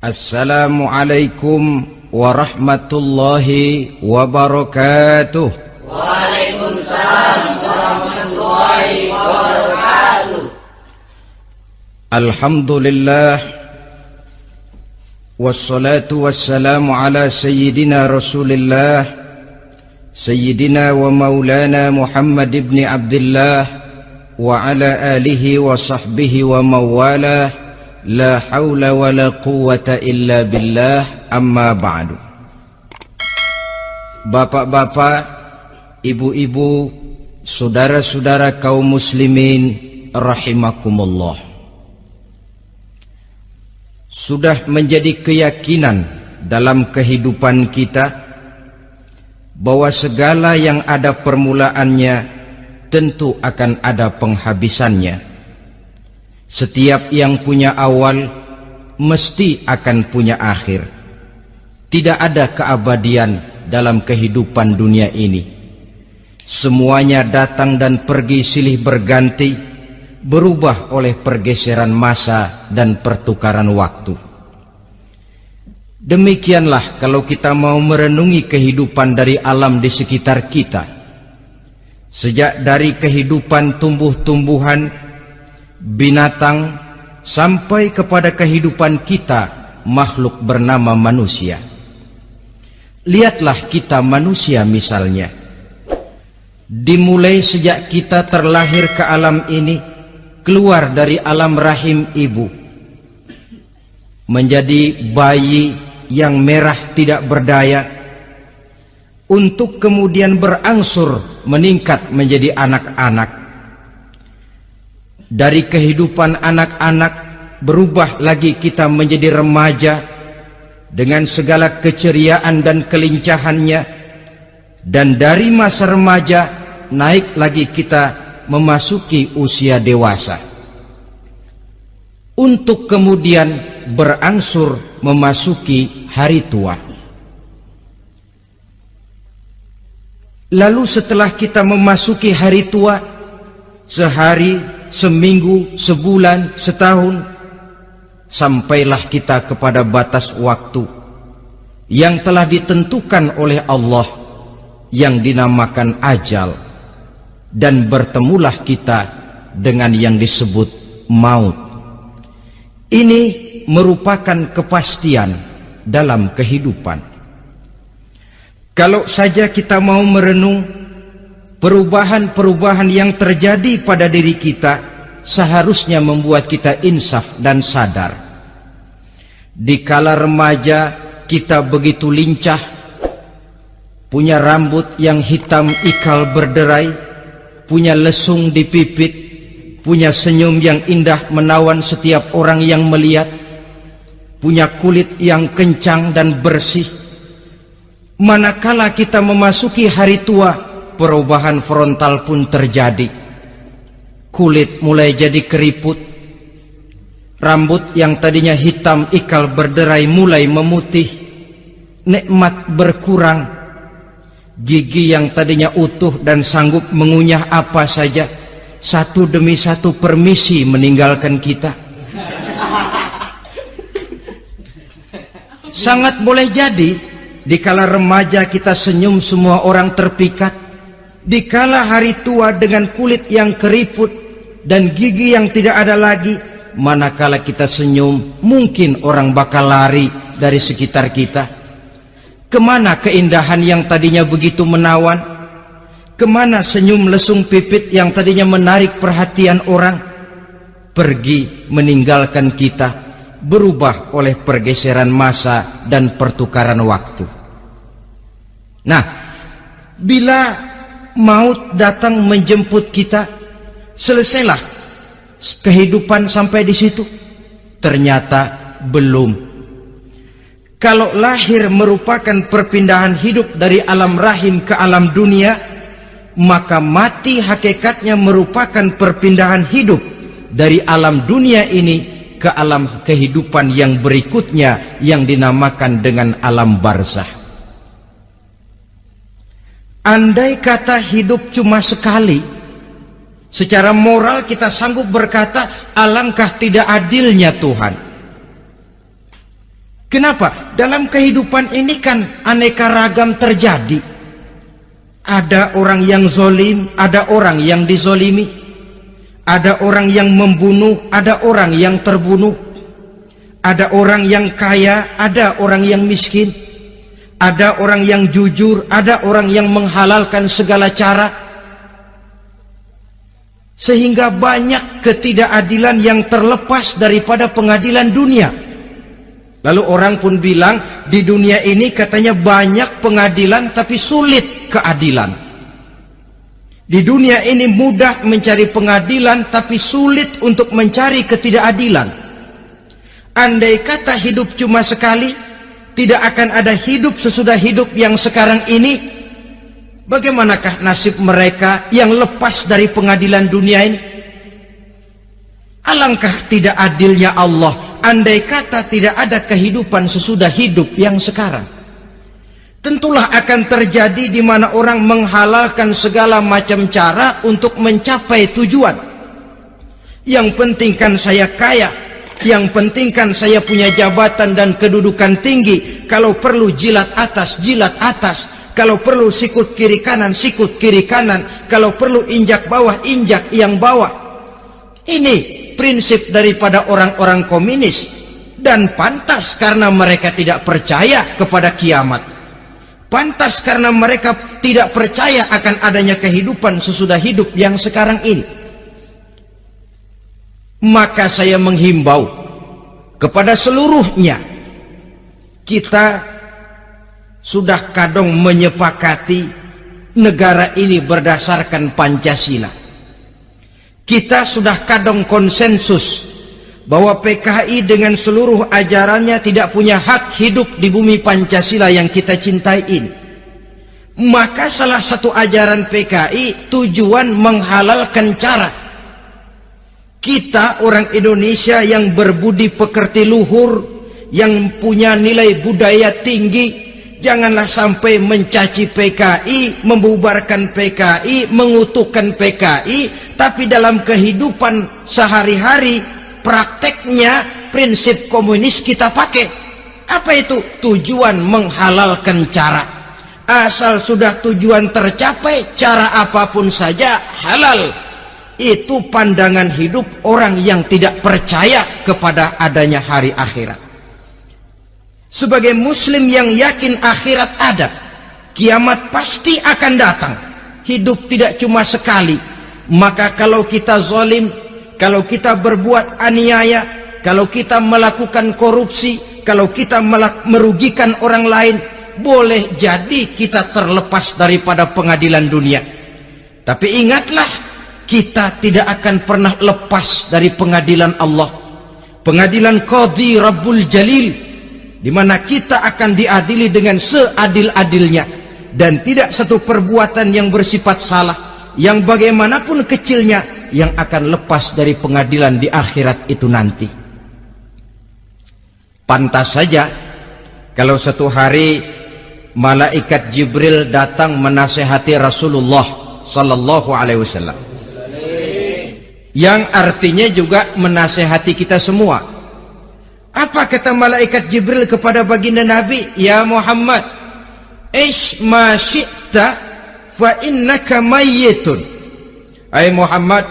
Assalamualaikum warahmatullahi wabarakatuh. Waalaikumsalam warahmatullahi wabarakatuh. Alhamdulillah wassalatu wassalamu ala sayyidina Rasulillah sayyidina wa maulana Muhammad ibn Abdullah wa ala alihi wa sahbihi wa mawalah. La haula wa la quwwata illa billah, amma ba'du. Bapak-bapak, ibu-ibu, saudara-saudara kaum muslimin rahimakumullah. Sudah menjadi keyakinan dalam kehidupan kita bahwa segala yang ada permulaannya tentu akan ada penghabisannya. Setiap yang punya awal mesti akan punya akhir. Tidak ada keabadian dalam kehidupan dunia ini. Semuanya datang dan pergi silih berganti, berubah oleh pergeseran masa dan pertukaran waktu. Demikianlah kalau kita mau merenungi kehidupan dari alam di sekitar kita. Sejak dari kehidupan tumbuh-tumbuhan, binatang, sampai kepada kehidupan kita, makhluk bernama manusia. Lihatlah kita manusia misalnya. Dimulai sejak kita terlahir ke alam ini, keluar dari alam rahim ibu, menjadi bayi yang merah tidak berdaya, untuk kemudian berangsur meningkat menjadi anak-anak. Dari kehidupan anak-anak berubah lagi kita menjadi remaja dengan segala keceriaan dan kelincahannya, dan dari masa remaja naik lagi kita memasuki usia dewasa, untuk kemudian berangsur memasuki hari tua. Lalu setelah kita memasuki hari tua, sehari, seminggu, sebulan, setahun, sampailah kita kepada batas waktu yang telah ditentukan oleh Allah, yang dinamakan ajal, dan bertemulah kita dengan yang disebut maut. Ini merupakan kepastian dalam kehidupan. Kalau saja kita mau merenung perubahan-perubahan yang terjadi pada diri kita, seharusnya membuat kita insaf dan sadar. Di kala remaja kita begitu lincah, punya rambut yang hitam ikal berderai, punya lesung di pipit, punya senyum yang indah menawan setiap orang yang melihat, punya kulit yang kencang dan bersih. Manakala kita memasuki hari tua, perubahan frontal pun terjadi. Kulit mulai jadi keriput, rambut yang tadinya hitam ikal berderai mulai memutih, nikmat berkurang, gigi yang tadinya utuh dan sanggup mengunyah apa saja, satu demi satu permisi meninggalkan kita. Sangat boleh jadi dikala remaja kita senyum semua orang terpikat. Dikala hari tua dengan kulit yang keriput dan gigi yang tidak ada lagi, manakala kita senyum, mungkin orang bakal lari dari sekitar kita. Kemana keindahan yang tadinya begitu menawan? Kemana senyum lesung pipit yang tadinya menarik perhatian orang? Pergi meninggalkan kita, berubah oleh pergeseran masa dan pertukaran waktu. Nah, bila maut datang menjemput kita, selesailah kehidupan sampai di situ? Ternyata belum. Kalau lahir merupakan perpindahan hidup dari alam rahim ke alam dunia, maka mati hakikatnya merupakan perpindahan hidup dari alam dunia ini ke alam kehidupan yang berikutnya, yang dinamakan dengan alam barzakh. Andai kata hidup cuma sekali, secara moral kita sanggup berkata, alangkah tidak adilnya Tuhan. Kenapa? Dalam kehidupan ini kan aneka ragam terjadi. Ada orang yang zolim, ada orang yang dizolimi. Ada orang yang membunuh, ada orang yang terbunuh. Ada orang yang kaya, ada orang yang miskin. Ada orang yang jujur, ada orang yang menghalalkan segala cara. Sehingga banyak ketidakadilan yang terlepas daripada pengadilan dunia. Lalu orang pun bilang, di dunia ini katanya banyak pengadilan tapi sulit keadilan. Di dunia ini mudah mencari pengadilan tapi sulit untuk mencari ketidakadilan. Andai kata hidup cuma sekali, tidak akan ada hidup sesudah hidup yang sekarang ini. Bagaimanakah nasib mereka yang lepas dari pengadilan dunia ini? Alangkah tidak adilnya Allah, andai kata tidak ada kehidupan sesudah hidup yang sekarang. Tentulah akan terjadi di mana orang menghalalkan segala macam cara untuk mencapai tujuan. Yang penting kan saya kaya, yang penting kan saya punya jabatan dan kedudukan tinggi. Kalau perlu jilat atas, jilat atas. Kalau perlu sikut kiri kanan, sikut kiri kanan. Kalau perlu injak bawah, injak yang bawah. Ini prinsip daripada orang-orang komunis. Dan pantas karena mereka tidak percaya kepada kiamat. Pantas karena mereka tidak percaya akan adanya kehidupan sesudah hidup yang sekarang ini. Maka saya menghimbau kepada seluruhnya, kita sudah kadung menyepakati negara ini berdasarkan Pancasila. Kita sudah kadung konsensus bahwa PKI dengan seluruh ajarannya tidak punya hak hidup di bumi Pancasila yang kita cintai ini. Maka salah satu ajaran PKI tujuan menghalalkan cara. Kita orang Indonesia yang berbudi pekerti luhur, yang punya nilai budaya tinggi, janganlah sampai mencaci PKI, membubarkan PKI, mengutukkan PKI, tapi dalam kehidupan sehari-hari prakteknya prinsip komunis kita pakai. Apa itu? Tujuan menghalalkan cara. Asal sudah tujuan tercapai, cara apapun saja halal. Itu pandangan hidup orang yang tidak percaya kepada adanya hari akhirat. Sebagai muslim yang yakin akhirat ada, kiamat pasti akan datang. Hidup tidak cuma sekali. Maka kalau kita zalim, kalau kita berbuat aniaya, kalau kita melakukan korupsi, kalau kita merugikan orang lain, boleh jadi kita terlepas daripada pengadilan dunia. Tapi ingatlah, kita tidak akan pernah lepas dari pengadilan Allah, pengadilan Qadhi Rabbul Jalil, di mana kita akan diadili dengan seadil-adilnya, dan tidak satu perbuatan yang bersifat salah, yang bagaimanapun kecilnya, yang akan lepas dari pengadilan di akhirat itu nanti. Pantas saja kalau satu hari malaikat Jibril datang menasehati Rasulullah sallallahu alaihi wasallam, yang artinya juga menasehati kita semua. Apa kata malaikat Jibril kepada baginda Nabi? Ya Muhammad, ish ma syi'ta fa innaka mayyitun. Hai Muhammad,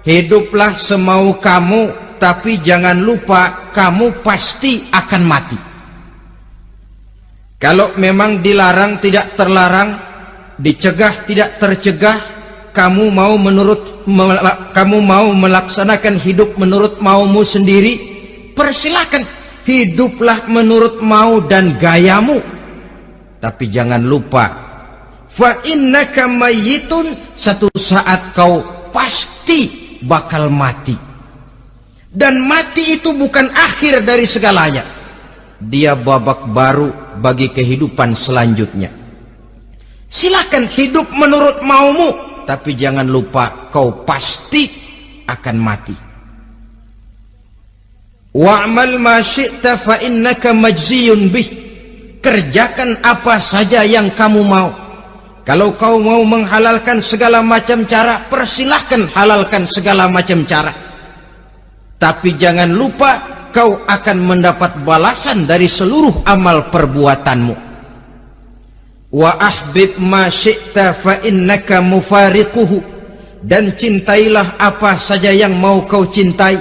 hiduplah semau kamu, tapi jangan lupa kamu pasti akan mati. Kalau memang dilarang tidak terlarang, dicegah tidak tercegah, kamu mau melaksanakan hidup menurut maumu sendiri, persilakan, hiduplah menurut mau dan gayamu. Tapi jangan lupa, fa innaka mayyitun, satu saat kau pasti bakal mati. Dan mati itu bukan akhir dari segalanya. Dia babak baru bagi kehidupan selanjutnya. Silakan hidup menurut maumu, tapi jangan lupa kau pasti akan mati. Wa'mal ma syi'ta fa innaka majziyun bih. Kerjakan apa saja yang kamu mau. Kalau kau mau menghalalkan segala macam cara, persilahkan halalkan segala macam cara. Tapi jangan lupa kau akan mendapat balasan dari seluruh amal perbuatanmu. Wa ahbib ma syi'ta fa innaka mufariquhu, dan cintailah apa saja yang mau kau cintai.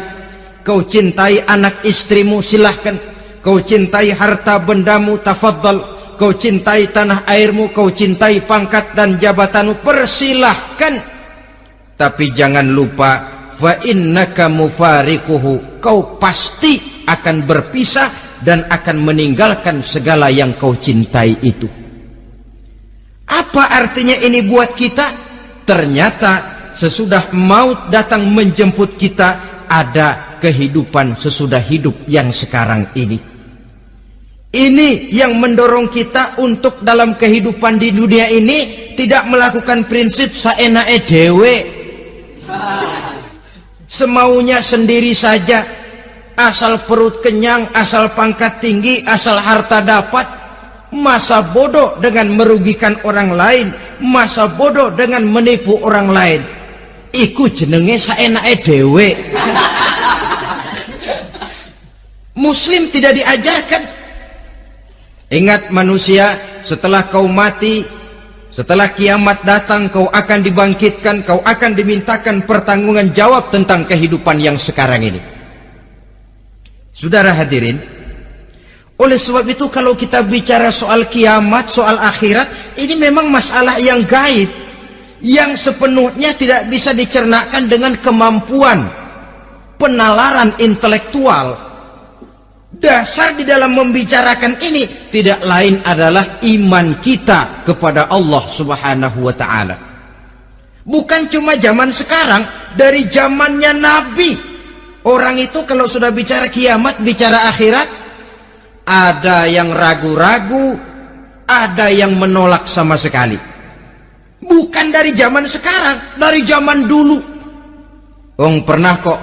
Kau cintai anak istrimu, silahkan. Kau cintai harta bendamu, tafadhal. Kau cintai tanah airmu, kau cintai pangkat dan jabatanmu, persilahkan. Tapi jangan lupa, fa innaka mufariquhu, kau pasti akan berpisah dan akan meninggalkan segala yang kau cintai itu. Apa artinya ini buat kita? Ternyata sesudah maut datang menjemput kita, ada kehidupan sesudah hidup yang sekarang ini. Ini yang mendorong kita untuk dalam kehidupan di dunia ini tidak melakukan prinsip saenake dewe, semaunya sendiri saja, asal perut kenyang, asal pangkat tinggi, asal harta dapat. Masa bodoh dengan merugikan orang lain, masa bodoh dengan menipu orang lain. Iku jenenge saenake dewe. Muslim tidak diajarkan. Ingat manusia, setelah kau mati, setelah kiamat datang, kau akan dibangkitkan, kau akan dimintakan pertanggungan jawab tentang kehidupan yang sekarang ini. Saudara hadirin, oleh sebab itu kalau kita bicara soal kiamat, soal akhirat, ini memang masalah yang gaib, yang sepenuhnya tidak bisa dicernakkan dengan kemampuan penalaran intelektual. Dasar di dalam membicarakan ini tidak lain adalah iman kita kepada Allah Subhanahu wa ta'ala. Bukan cuma zaman sekarang, dari zamannya Nabi. Orang itu kalau sudah bicara kiamat, bicara akhirat, ada yang ragu-ragu, ada yang menolak sama sekali. Bukan dari zaman sekarang, dari zaman dulu. Pernah kok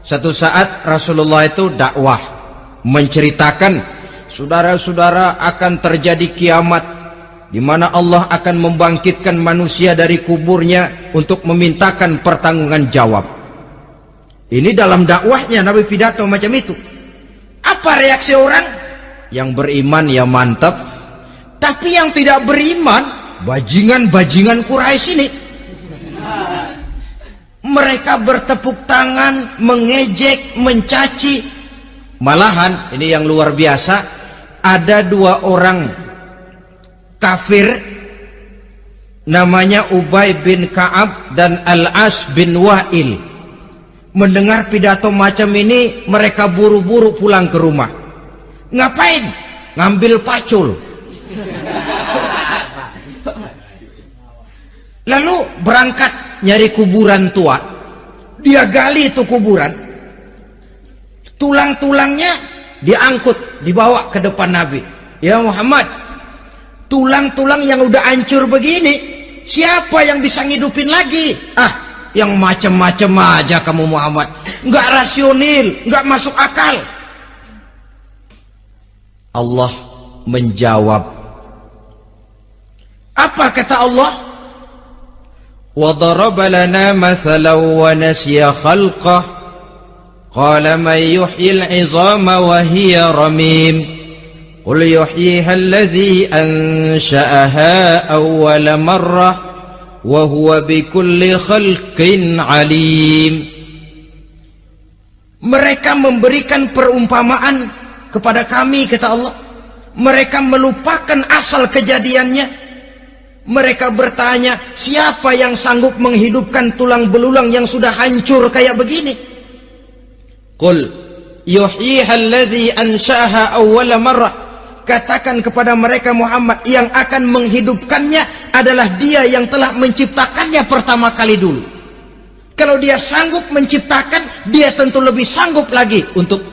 satu saat Rasulullah itu dakwah, menceritakan, saudara-saudara, akan terjadi kiamat di mana Allah akan membangkitkan manusia dari kuburnya untuk memintakan pertanggungan jawab. Ini dalam dakwahnya Nabi pidato macam itu. Apa reaksi orang? Yang beriman ya mantap, tapi yang tidak beriman, bajingan-bajingan Quraisy ini, mereka bertepuk tangan, mengejek, mencaci. Malahan ini yang luar biasa, ada dua orang kafir namanya Ubay bin Ka'ab dan Al-As bin Wa'il. Mendengar pidato macam ini, mereka buru-buru pulang ke rumah. Ngapain? Ngambil pacul. Lalu berangkat nyari kuburan tua. Dia gali itu kuburan, tulang-tulangnya diangkut, dibawa ke depan Nabi. Ya Muhammad, tulang-tulang yang udah hancur begini, siapa yang bisa ngidupin lagi? Yang macam-macam aja kamu Muhammad, nggak rasional, nggak masuk akal. Allah menjawab. Apa kata Allah? Wa daraba lana mathalan wa nasiya khalqah qala man yuhyil 'izama wa hiya ramim qul yuhyiha alladhi ansha'aha awwala marrah wa huwa bikulli khalqin 'alim. Mereka memberikan perumpamaan kepada kami, kata Allah. Mereka melupakan asal kejadiannya. Mereka bertanya, siapa yang sanggup menghidupkan tulang belulang yang sudah hancur kayak begini? Qul yuhyiha alladhi ansha'aha awwala marrah. Katakan kepada mereka Muhammad, yang akan menghidupkannya adalah Dia yang telah menciptakannya pertama kali dulu. Kalau Dia sanggup menciptakan, Dia tentu lebih sanggup lagi untuk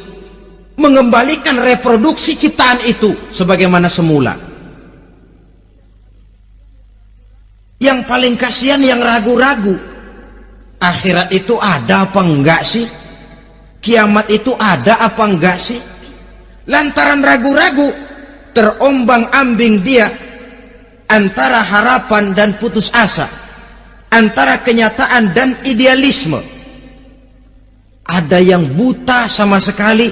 mengembalikan reproduksi ciptaan itu sebagaimana semula. Yang paling kasihan yang ragu-ragu. Akhirat itu ada apa enggak sih? Kiamat itu ada apa enggak sih? Lantaran ragu-ragu, terombang-ambing dia antara harapan dan putus asa, antara kenyataan dan idealisme. Ada yang buta sama sekali,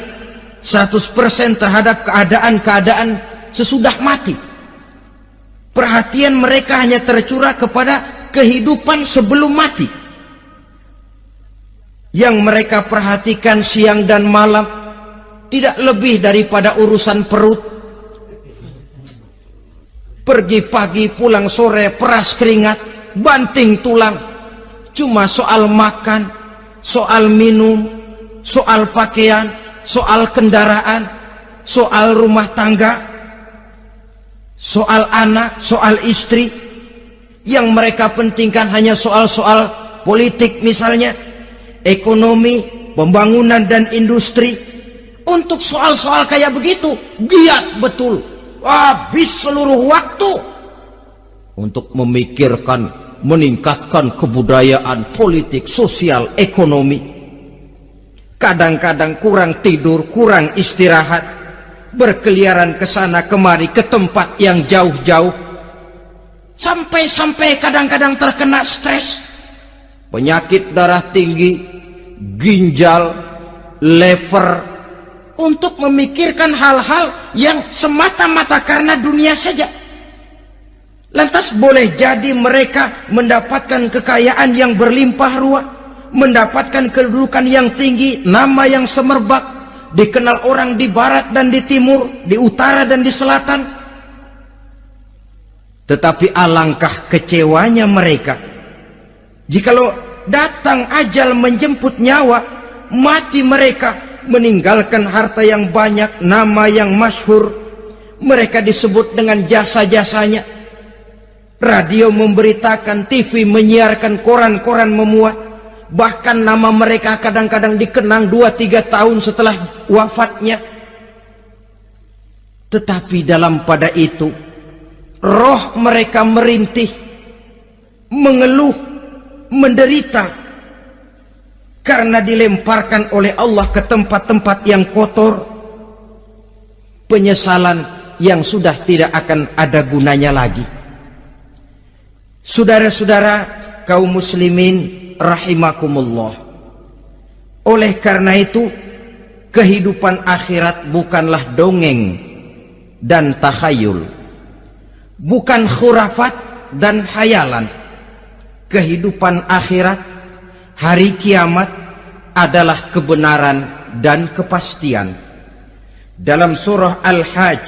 100% terhadap keadaan-keadaan sesudah mati. Perhatian mereka hanya tercurah kepada kehidupan sebelum mati. Yang mereka perhatikan siang dan malam tidak lebih daripada urusan perut. Pergi pagi, pulang sore, peras keringat, banting tulang. Cuma soal makan, soal minum, soal pakaian, soal kendaraan, soal rumah tangga, soal anak, soal istri. Yang mereka pentingkan hanya soal-soal politik misalnya, ekonomi, pembangunan dan industri. Untuk soal-soal kayak begitu giat betul, habis seluruh waktu untuk memikirkan, meningkatkan kebudayaan, politik, sosial, ekonomi. Kadang-kadang kurang tidur, kurang istirahat, berkeliaran ke sana kemari ke tempat yang jauh-jauh, sampai-sampai kadang-kadang terkena stres, penyakit darah tinggi, ginjal, lever, untuk memikirkan hal-hal yang semata-mata karena dunia saja. Lantas boleh jadi mereka mendapatkan kekayaan yang berlimpah ruah, mendapatkan kedudukan yang tinggi, nama yang semerbak, dikenal orang di barat dan di timur, di utara dan di selatan. Tetapi alangkah kecewanya mereka jikalau datang ajal menjemput nyawa, mati mereka, meninggalkan harta yang banyak, nama yang masyhur. Mereka disebut dengan jasa-jasanya. Radio memberitakan, TV menyiarkan, koran-koran memuat. Bahkan nama mereka kadang-kadang dikenang 2-3 tahun setelah wafatnya. Tetapi dalam pada itu roh mereka merintih, mengeluh, menderita, karena dilemparkan oleh Allah ke tempat-tempat yang kotor. Penyesalan yang sudah tidak akan ada gunanya lagi. Saudara-saudara kaum muslimin rahimakumullah, oleh karena itu kehidupan akhirat bukanlah dongeng dan takhayul, bukan khurafat dan hayalan. Kehidupan akhirat, hari kiamat adalah kebenaran dan kepastian. Dalam surah Al-Hajj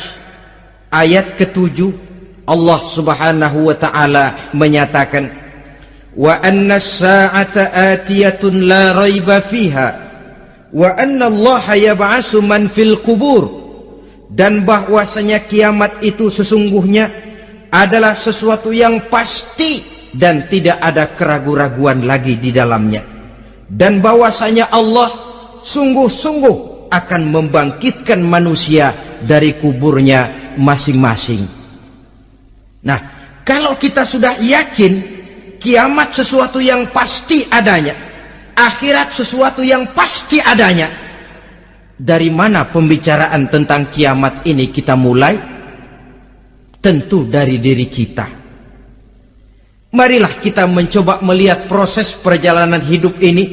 ayat ke-7, Allah Subhanahu wa taala menyatakan, wa anna as-sa'ata atiyatun la raiba fiha wa anna Allah yab'atsu man fil qubur. Dan bahwasanya kiamat itu sesungguhnya adalah sesuatu yang pasti dan tidak ada keraguan-raguan lagi di dalamnya, dan bahwasanya Allah sungguh-sungguh akan membangkitkan manusia dari kuburnya masing-masing. Nah, kalau kita sudah yakin kiamat sesuatu yang pasti adanya, akhirat sesuatu yang pasti adanya, dari mana pembicaraan tentang kiamat ini kita mulai? Tentu dari diri kita. Marilah kita mencoba melihat proses perjalanan hidup ini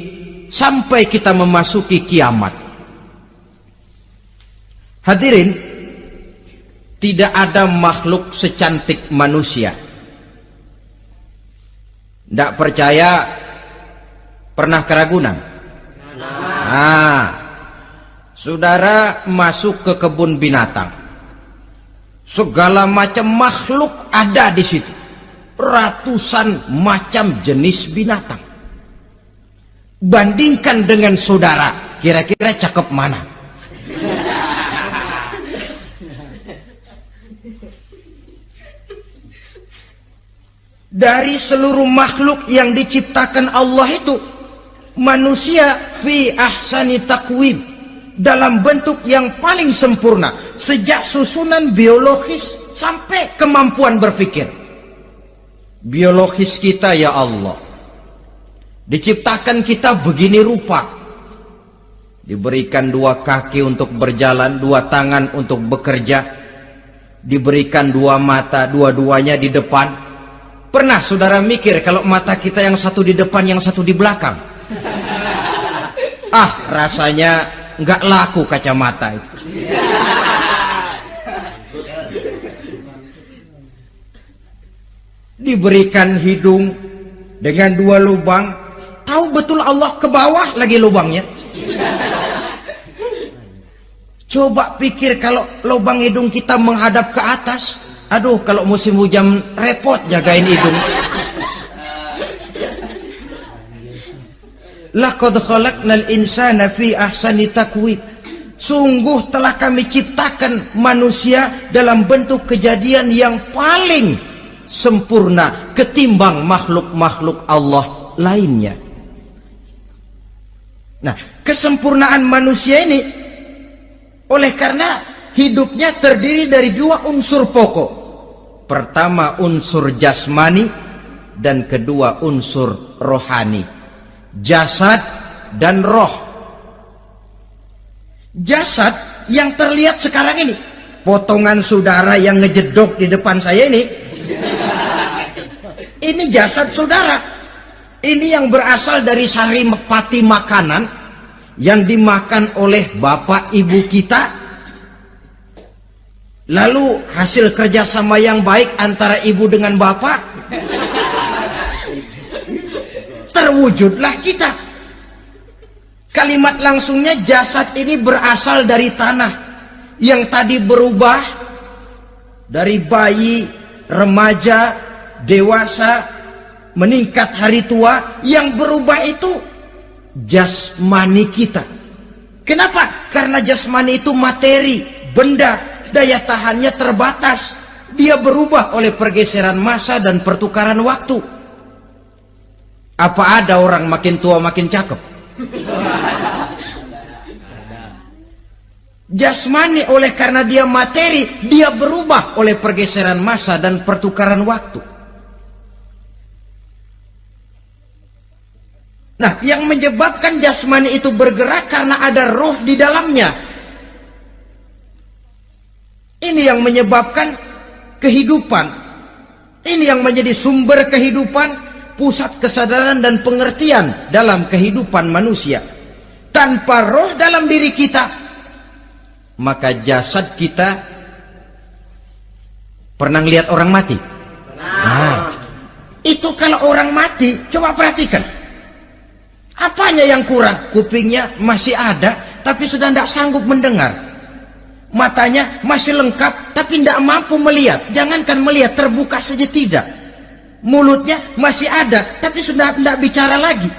sampai kita memasuki kiamat. Hadirin, tidak ada makhluk secantik manusia. Tidak percaya? Pernah keragunan? Nah, saudara masuk ke kebun binatang, segala macam makhluk ada di situ. Ratusan macam jenis binatang. Bandingkan dengan saudara, kira-kira cakep mana? Dari seluruh makhluk yang diciptakan Allah itu, manusia fi ahsani taqwim, dalam bentuk yang paling sempurna, sejak susunan biologis sampai kemampuan berpikir. Biologis kita, ya Allah, diciptakan kita begini rupa, diberikan 2 kaki untuk berjalan, 2 tangan untuk bekerja, diberikan 2 mata, dua-duanya di depan. Pernah saudara mikir kalau mata kita yang satu di depan, yang satu di belakang? Rasanya nggak laku kacamata itu. Diberikan hidung dengan 2 lubang, tahu betul Allah ke bawah lagi lubangnya. Coba pikir kalau lubang hidung kita menghadap ke atas, aduh kalau musim hujan repot jagain hidung. Laqad khalaqnal insana fi ahsani taqwim. Sungguh telah kami ciptakan manusia dalam bentuk kejadian yang paling sempurna ketimbang makhluk-makhluk Allah lainnya. Nah, kesempurnaan manusia ini oleh karena hidupnya terdiri dari 2 unsur pokok. Pertama unsur jasmani dan kedua unsur rohani. Jasad dan roh. Jasad yang terlihat sekarang ini, potongan saudara yang ngejedok di depan saya ini jasad saudara. Ini yang berasal dari saripati makanan yang dimakan oleh bapak ibu kita. Lalu hasil kerjasama yang baik antara ibu dengan bapak, terwujudlah kita. Kalimat langsungnya jasad ini berasal dari tanah yang tadi berubah dari bayi, remaja, dewasa, meningkat hari tua. Yang berubah itu jasmani kita. Kenapa? Karena jasmani itu materi, benda, daya tahannya terbatas. Dia berubah oleh pergeseran massa dan pertukaran waktu. Apa ada orang makin tua makin cakep? Jasmani oleh karena dia materi, dia berubah oleh pergeseran massa dan pertukaran waktu. Nah, yang menyebabkan jasmani itu bergerak karena ada roh di dalamnya. Ini yang menyebabkan kehidupan. Ini yang menjadi sumber kehidupan, pusat kesadaran dan pengertian dalam kehidupan manusia. Tanpa roh dalam diri kita, maka jasad kita. Pernah lihat orang mati? Nah, itu kalau orang mati, coba perhatikan. Apanya yang kurang? Kupingnya masih ada, tapi sudah tidak sanggup mendengar. Matanya masih lengkap, tapi tidak mampu melihat. Jangankan melihat, terbuka saja tidak. Mulutnya masih ada, tapi sudah tidak bicara lagi.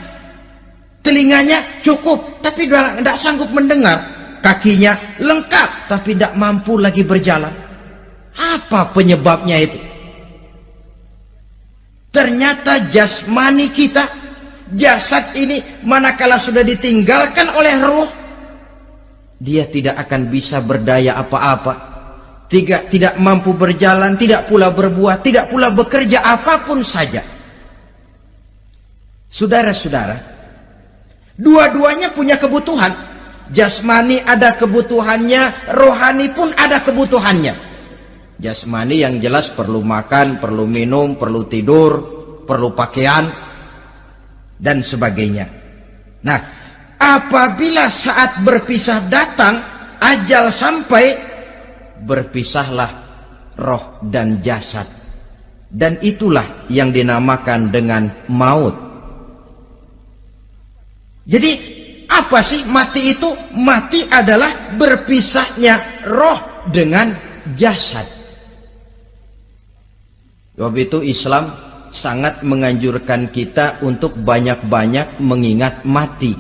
Telinganya cukup, tapi sudah tidak sanggup mendengar. Kakinya lengkap, tapi tidak mampu lagi berjalan. Apa penyebabnya itu? Ternyata jasmani kita, jasad ini, manakala sudah ditinggalkan oleh roh, dia tidak akan bisa berdaya apa-apa. Tidak mampu berjalan, tidak pula berbuat, tidak pula bekerja apapun saja. Saudara-saudara, dua-duanya punya kebutuhan. Jasmani ada kebutuhannya, rohani pun ada kebutuhannya. Jasmani yang jelas perlu makan, perlu minum, perlu tidur, perlu pakaian, dan sebagainya. Nah, apabila saat berpisah datang, ajal sampai, berpisahlah roh dan jasad. Dan itulah yang dinamakan dengan maut. Jadi apa sih mati itu? Mati adalah berpisahnya roh dengan jasad. Sebab itu Islam sangat menganjurkan kita untuk banyak-banyak mengingat mati.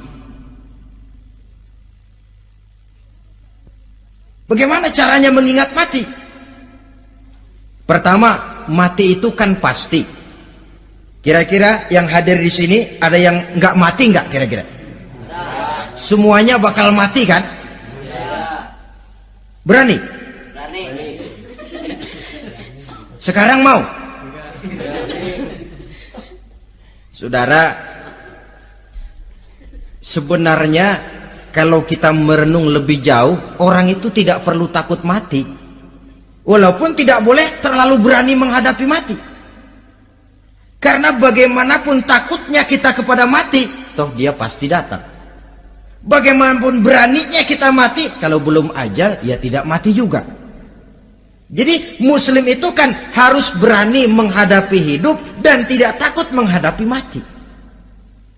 Bagaimana caranya mengingat mati? Pertama, mati itu kan pasti. Kira-kira yang hadir di sini ada yang nggak mati nggak kira-kira? Semuanya bakal mati kan? Berani? Berani. Sekarang mau? Saudara, sebenarnya kalau kita merenung lebih jauh, orang itu tidak perlu takut mati. Walaupun tidak boleh terlalu berani menghadapi mati. Karena bagaimanapun takutnya kita kepada mati, toh dia pasti datang. Bagaimanapun beraninya kita mati, kalau belum ajal ya tidak mati juga. Jadi muslim itu kan harus berani menghadapi hidup dan tidak takut menghadapi mati.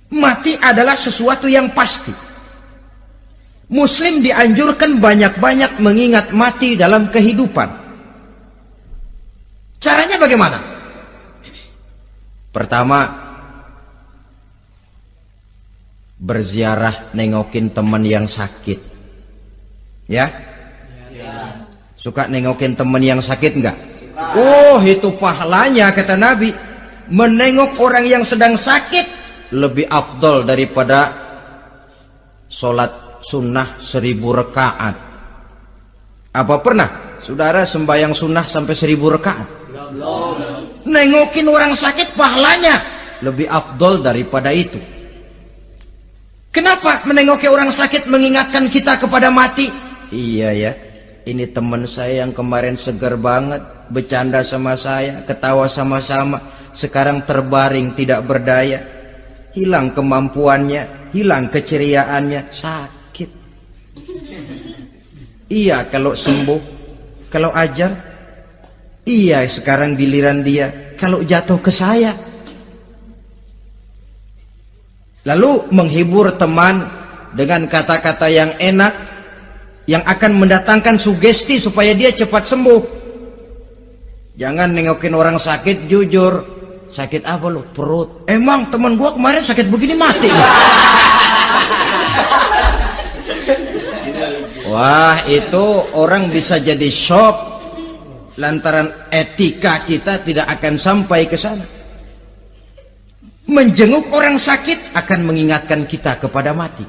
Mati adalah sesuatu yang pasti. Muslim dianjurkan banyak-banyak mengingat mati dalam kehidupan. Caranya bagaimana? Pertama, berziarah nengokin teman yang sakit. Ya? Suka nengokin teman yang sakit enggak? Oh, itu pahalanya kata Nabi. Menengok orang yang sedang sakit lebih afdol daripada sholat sunnah 1000 rakaat. Apa pernah saudara sembahyang sunnah sampai 1000 rakaat? Nengokin orang sakit pahalanya lebih afdol daripada itu. Kenapa menengoki orang sakit mengingatkan kita kepada mati? Iya ya, ini teman saya yang kemarin segar banget, bercanda sama saya, ketawa sama-sama, sekarang terbaring tidak berdaya, hilang kemampuannya, hilang keceriaannya, sakit. Iya kalau sembuh, kalau ajal, iya sekarang giliran dia, kalau jatuh ke saya. Lalu menghibur teman dengan kata-kata yang enak, yang akan mendatangkan sugesti supaya dia cepat sembuh. Jangan nengokin orang sakit jujur. Sakit apa lu? Perut. Emang teman gua kemarin sakit begini mati. Wah, itu orang bisa jadi shock lantaran etika kita tidak akan sampai ke sana. Menjenguk orang sakit akan mengingatkan kita kepada mati.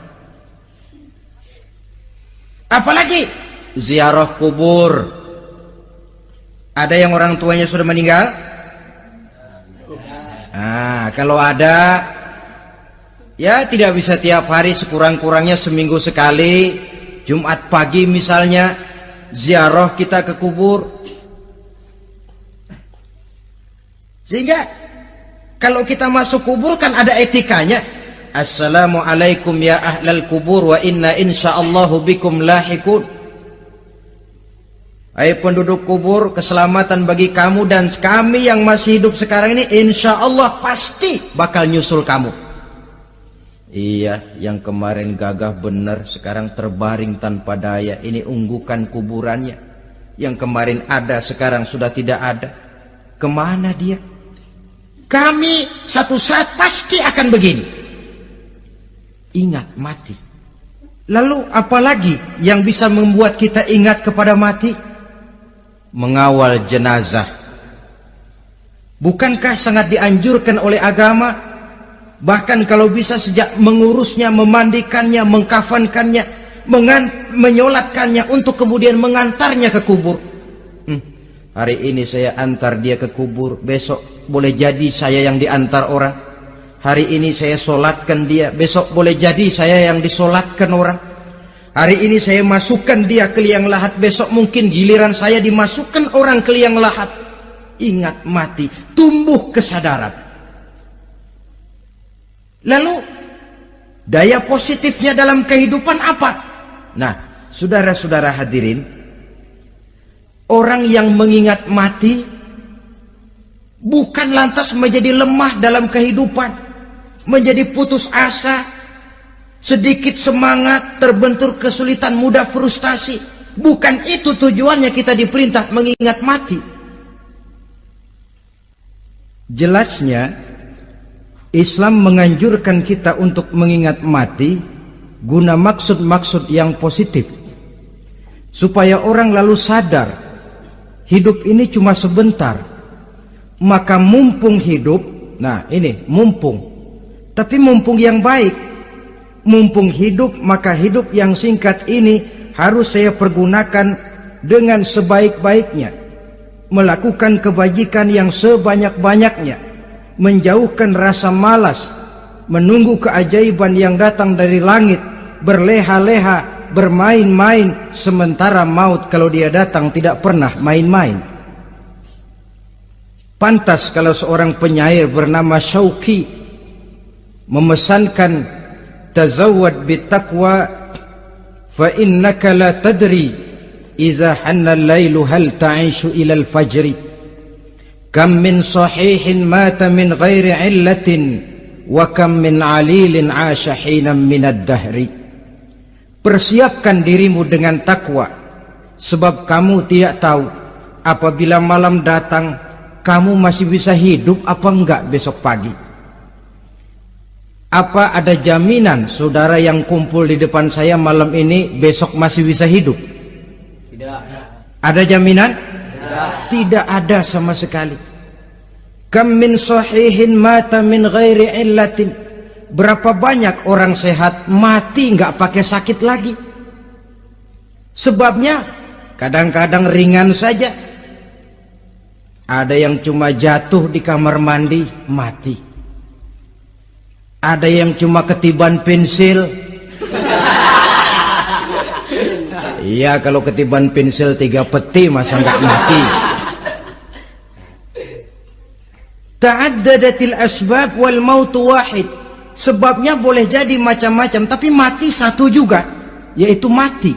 Apalagi ziarah kubur. Ada yang orang tuanya sudah meninggal? Kalau ada, ya tidak bisa tiap hari, sekurang-kurangnya seminggu sekali, Jumat pagi misalnya, ziarah kita ke kubur. Sehingga kalau kita masuk kubur kan ada etikanya. Assalamualaikum ya ahlal kubur wa inna insyaallahu bikum lahikun. Hai penduduk kubur, keselamatan bagi kamu dan kami yang masih hidup sekarang ini insyaallah pasti bakal nyusul kamu. Iya, yang kemarin gagah benar sekarang terbaring tanpa daya. Ini unggukan kuburannya. Yang kemarin ada sekarang sudah tidak ada. Kemana dia? Kami satu saat pasti akan begini. Ingat mati. Lalu apalagi yang bisa membuat kita ingat kepada mati? Mengawal jenazah. Bukankah sangat dianjurkan oleh agama? Bahkan kalau bisa sejak mengurusnya, memandikannya, mengkafankannya, menyolatkannya untuk kemudian mengantarnya ke kubur. Hari ini saya antar dia ke kubur, besok boleh jadi saya yang diantar orang. Hari ini saya solatkan dia, besok boleh jadi saya yang disolatkan orang. Hari ini saya masukkan dia ke liang lahat, besok mungkin giliran saya dimasukkan orang ke liang lahat. Ingat mati, tumbuh kesadaran. Lalu daya positifnya dalam kehidupan apa? Nah, saudara-saudara hadirin, orang yang mengingat mati bukan lantas menjadi lemah dalam kehidupan, menjadi putus asa, sedikit semangat, terbentur kesulitan, mudah frustasi. Bukan itu tujuannya kita diperintah mengingat mati. Jelasnya Islam menganjurkan kita untuk mengingat mati guna maksud-maksud yang positif, supaya orang lalu sadar hidup ini cuma sebentar. Maka mumpung hidup, nah ini mumpung, tapi mumpung yang baik. Mumpung hidup, maka hidup yang singkat ini harus saya pergunakan dengan sebaik-baiknya, melakukan kebajikan yang sebanyak-banyaknya, menjauhkan rasa malas, menunggu keajaiban yang datang dari langit, berleha-leha, bermain-main, sementara maut kalau dia datang tidak pernah main-main. Pantas kalau seorang penyair bernama Syauqi memesankan tazawwad bittaqwa fa innaka la tadri idza hanna al-lailu hal ta'ishu ila al-fajri kam min sahihin mata min ghairi illatin wa kam min alilin 'asha hinan min ad-dahri. Persiapkan dirimu dengan takwa, sebab kamu tidak tahu apabila malam datang kamu masih bisa hidup apa enggak besok pagi. Apa ada jaminan saudara yang kumpul di depan saya malam ini besok masih bisa hidup? Tidak. Ada jaminan? Tidak ada sama sekali. Kam min sahihin mata min ghairi illatin. Berapa banyak orang sehat mati nggak pakai sakit lagi. Sebabnya kadang-kadang ringan saja. Ada yang cuma jatuh di kamar mandi mati. Ada yang cuma ketiban pensil. Iya, kalau ketiban pensil 3 peti masa nggak mati. Ta'addadatil asbab wal mautu wahid. Sebabnya boleh jadi macam-macam, tapi mati satu juga, yaitu mati.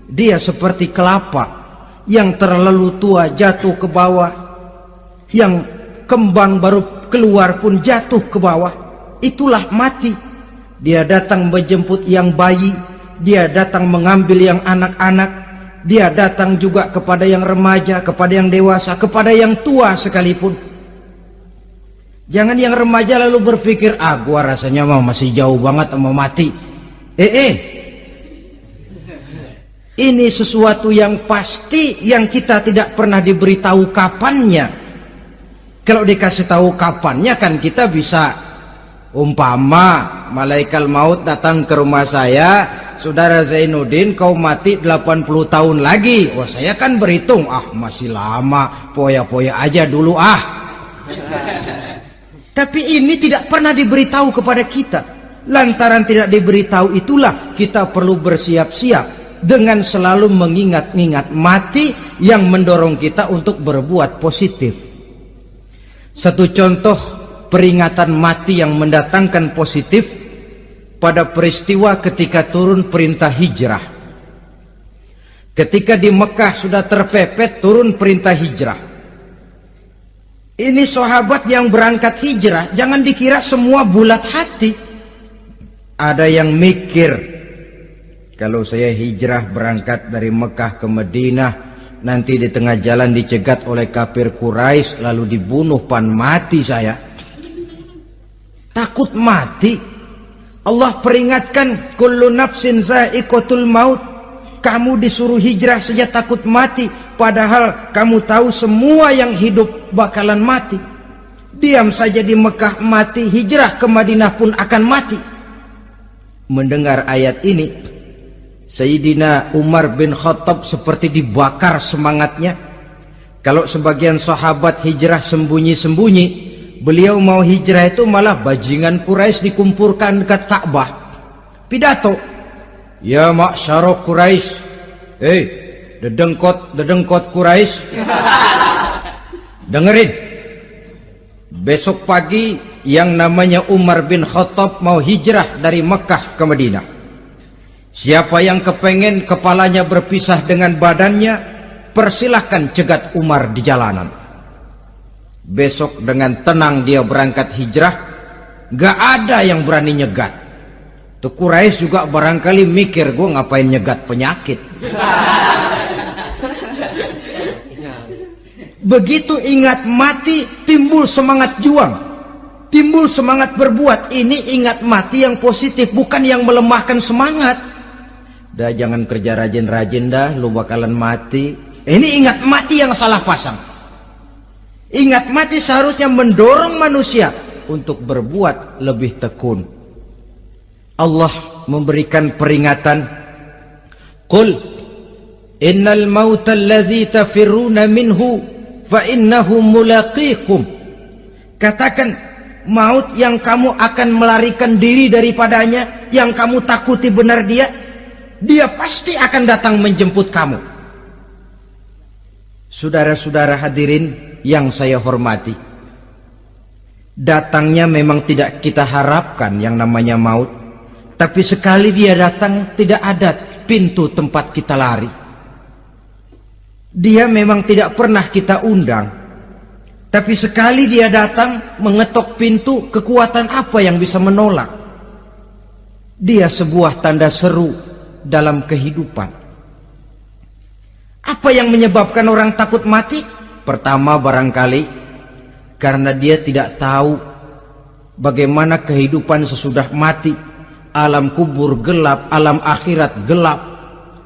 Dia seperti kelapa yang terlalu tua jatuh ke bawah, yang kembang baru keluar pun jatuh ke bawah. Itulah mati. Dia datang menjemput yang bayi, dia datang mengambil yang anak-anak, dia datang juga kepada yang remaja, kepada yang dewasa, kepada yang tua sekalipun. Jangan yang remaja lalu berpikir, gua rasanya masih jauh banget mau mati. Ini sesuatu yang pasti yang kita tidak pernah diberitahu kapannya. Kalau dikasih tahu kapannya kan kita bisa, umpama malaikat maut datang ke rumah saya, saudara Zainuddin kau mati 80 tahun lagi. Wah, saya kan berhitung, masih lama, poya-poya aja dulu Tapi ini tidak pernah diberitahu kepada kita. Lantaran tidak diberitahu itulah kita perlu bersiap-siap dengan selalu mengingat-ingat mati yang mendorong kita untuk berbuat positif. Satu contoh peringatan mati yang mendatangkan positif pada peristiwa ketika turun perintah hijrah. Ketika di Mekah sudah terpepet turun perintah hijrah. Ini sahabat yang berangkat hijrah, jangan dikira semua bulat hati. Ada yang mikir, kalau saya hijrah berangkat dari Mekah ke Madinah, nanti di tengah jalan dicegat oleh kafir Quraisy lalu dibunuh, mati saya. Takut mati. Allah peringatkan, kullu nafsin za'iqatul maut. Kamu disuruh hijrah saja takut mati, padahal kamu tahu semua yang hidup bakalan mati. Diam saja di Mekah mati, hijrah ke Madinah pun akan mati. Mendengar ayat ini, Sayyidina Umar bin Khattab seperti dibakar semangatnya. Kalau sebagian sahabat hijrah sembunyi-sembunyi, beliau mau hijrah itu malah bajingan Quraisy dikumpulkan dekat Ka'bah. Pidato, ya ma'syarah Quraisy, dedengkot Quraisy, dengerin. Besok pagi yang namanya Umar bin Khattab mau hijrah dari Mekah ke Madinah. Siapa yang kepengen kepalanya berpisah dengan badannya, persilahkan cegat Umar di jalanan. Besok dengan tenang dia berangkat hijrah, gak ada yang berani nyegat. Tuh Quraisy juga barangkali mikir, gue ngapain nyegat penyakit. Begitu ingat mati, timbul semangat juang, timbul semangat berbuat. Ini ingat mati yang positif, bukan yang melemahkan semangat. Dah jangan kerja rajin-rajin dah, lu bakalan mati. Ini ingat mati yang salah pasang. Ingat mati seharusnya mendorong manusia untuk berbuat lebih tekun. Allah memberikan peringatan, qul innal mauta alladzi tafirruna minhu fa innahu mulaqikum. Katakan, maut yang kamu akan melarikan diri daripadanya, yang kamu takuti benar dia pasti akan datang menjemput kamu. Saudara-saudara hadirin yang saya hormati, datangnya memang tidak kita harapkan yang namanya maut, Tapi sekali dia datang, tidak ada pintu tempat kita lari. Dia memang tidak pernah kita undang, tapi sekali dia datang mengetok pintu, kekuatan apa yang bisa menolak? Dia sebuah tanda seru dalam kehidupan. Apa yang menyebabkan orang takut mati? Pertama, barangkali karena dia tidak tahu bagaimana kehidupan sesudah mati. Alam kubur gelap, alam akhirat gelap,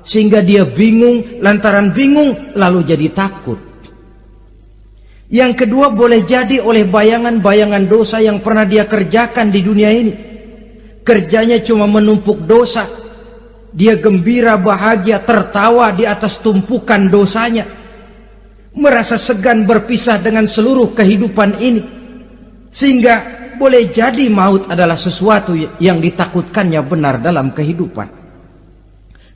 sehingga dia bingung. Lantaran bingung lalu jadi takut. Yang kedua, boleh jadi oleh bayangan-bayangan dosa yang pernah dia kerjakan di dunia ini. Kerjanya cuma menumpuk dosa. Dia gembira, bahagia, tertawa di atas tumpukan dosanya, merasa segan berpisah dengan seluruh kehidupan ini, sehingga boleh jadi maut adalah sesuatu yang ditakutkannya benar dalam kehidupan.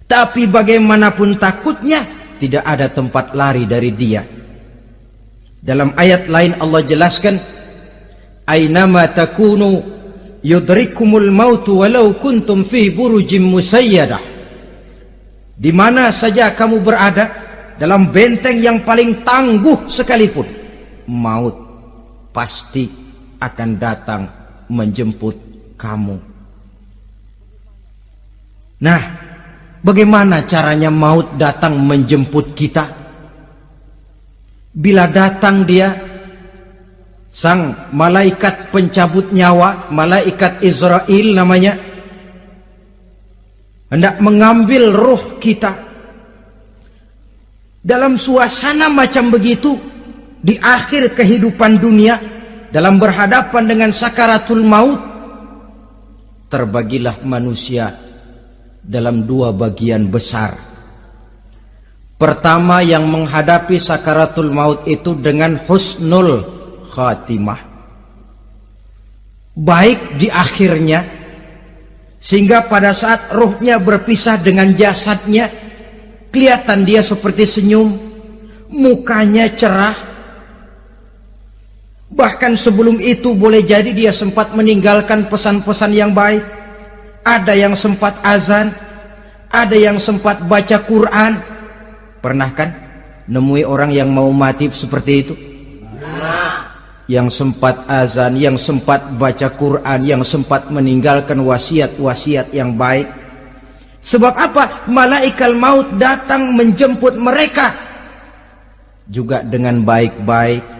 Tapi bagaimanapun takutnya, tidak ada tempat lari dari dia. Dalam ayat lain Allah jelaskan, "Ainama takunu yudrikumul mautu walau kuntum fi burujim musayyadah." Di mana saja kamu berada, dalam benteng yang paling tangguh sekalipun, maut pasti akan datang menjemput kamu. Nah, bagaimana caranya maut datang menjemput kita? Bila datang dia, sang malaikat pencabut nyawa, malaikat Israel namanya, hendak mengambil ruh kita. Dalam suasana macam begitu, di akhir kehidupan dunia, dalam berhadapan dengan sakaratul maut, terbagilah manusia dalam dua bagian besar. Pertama, yang menghadapi sakaratul maut itu dengan husnul khatimah, baik di akhirnya, sehingga pada saat ruhnya berpisah dengan jasadnya, kelihatan dia seperti senyum, mukanya cerah. Bahkan sebelum itu boleh jadi dia sempat meninggalkan pesan-pesan yang baik. Ada yang sempat azan, ada yang sempat baca Quran. Pernah kan nemui orang yang mau mati seperti itu? Yang sempat azan, yang sempat baca Quran, yang sempat meninggalkan wasiat-wasiat yang baik. Sebab apa? Malaikat maut datang menjemput mereka juga dengan baik-baik.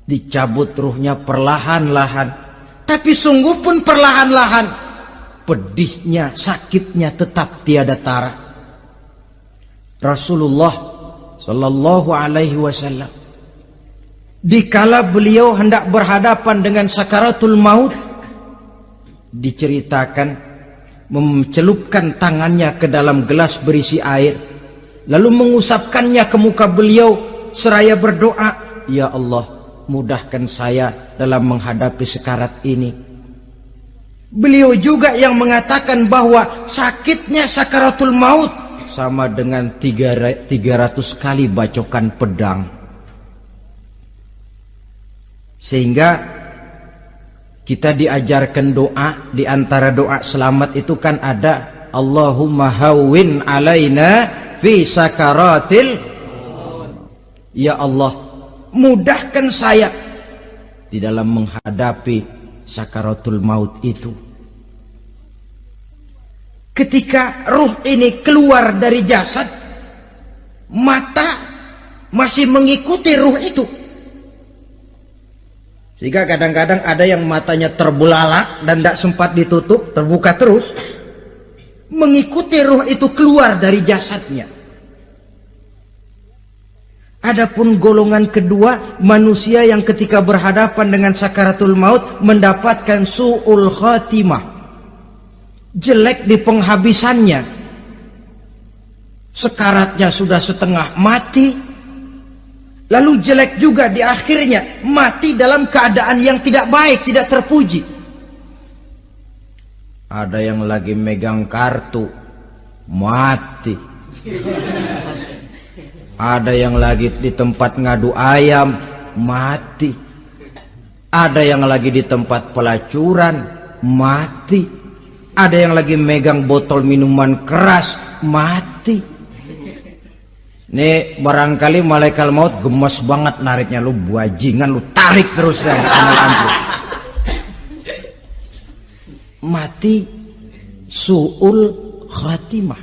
Dicabut ruhnya perlahan-lahan, tapi sungguh pun perlahan-lahan. Pedihnya, sakitnya tetap tiada tara. Rasulullah Sallallahu Alaihi Wasallam, dikala beliau hendak berhadapan dengan sakaratul maut, diceritakan mencelupkan tangannya ke dalam gelas berisi air, lalu mengusapkannya ke muka beliau seraya berdoa, "Ya Allah, mudahkan saya dalam menghadapi sekarat ini." Beliau juga yang mengatakan bahwa sakitnya sakaratul maut sama dengan 300 kali bacokan pedang. Sehingga kita diajarkan doa. Di antara doa selamat itu kan ada, Allahumma hawwin alaina fi sakaratil, ya Allah, mudahkan saya di dalam menghadapi sakaratul maut itu. Ketika ruh ini keluar dari jasad, mata masih mengikuti ruh itu. Sehingga kadang-kadang ada yang matanya terbelalak dan tidak sempat ditutup, terbuka terus, mengikuti ruh itu keluar dari jasadnya. Adapun golongan kedua, manusia yang ketika berhadapan dengan sakaratul maut mendapatkan su'ul khatimah, jelek di penghabisannya. Sekaratnya sudah setengah mati, lalu jelek juga di akhirnya, mati dalam keadaan yang tidak baik, tidak terpuji. Ada yang lagi megang kartu, mati. Ada yang lagi di tempat ngadu ayam, mati. Ada yang lagi di tempat pelacuran, mati. ada yang lagi megang botol minuman keras, mati. Nih barangkali malaikat maut gemes banget nariknya, lu bajingan, lu tarik terus ya, mati su'ul khatimah.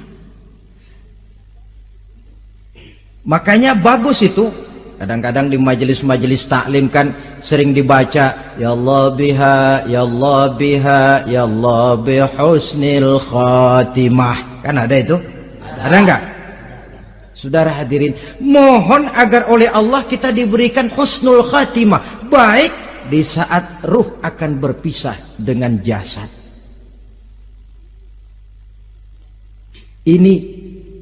Makanya bagus itu. Kadang-kadang di majelis-majelis taklim kan sering dibaca, ya Allah biha, ya Allah biha, ya Allah bihusnil khatimah. Kan ada itu? Ada enggak? Saudara hadirin, mohon agar oleh Allah kita diberikan husnul khatimah, baik di saat ruh akan berpisah dengan jasad. Ini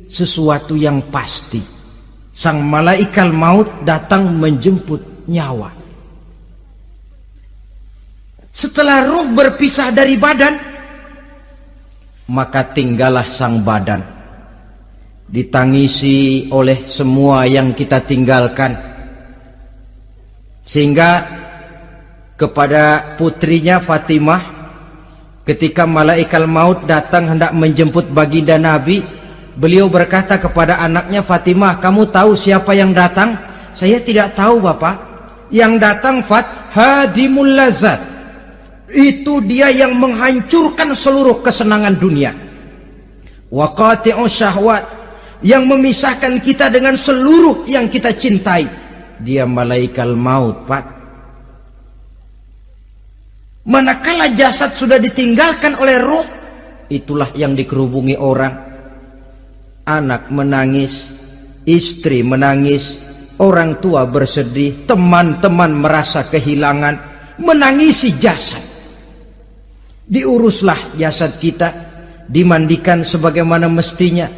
sesuatu yang pasti. Sang malaikat maut datang menjemput nyawa. Setelah ruh berpisah dari badan, maka tinggallah sang badan, ditangisi oleh semua yang kita tinggalkan. Sehingga kepada putrinya Fatimah, ketika malaikat maut datang hendak menjemput baginda Nabi, beliau berkata kepada anaknya, Fatimah, kamu tahu siapa yang datang? Saya tidak tahu, Bapak. Yang datang hadimul lazat. Itu dia yang menghancurkan seluruh kesenangan dunia. Wa qati'us syahwat, yang memisahkan kita dengan seluruh yang kita cintai. Dia malaikat maut, Pak. Manakala jasad sudah ditinggalkan oleh ruh, itulah yang dikerubungi orang. Anak menangis, istri menangis, orang tua bersedih, teman-teman merasa kehilangan, menangisi jasad. Diuruslah jasad kita, dimandikan sebagaimana mestinya,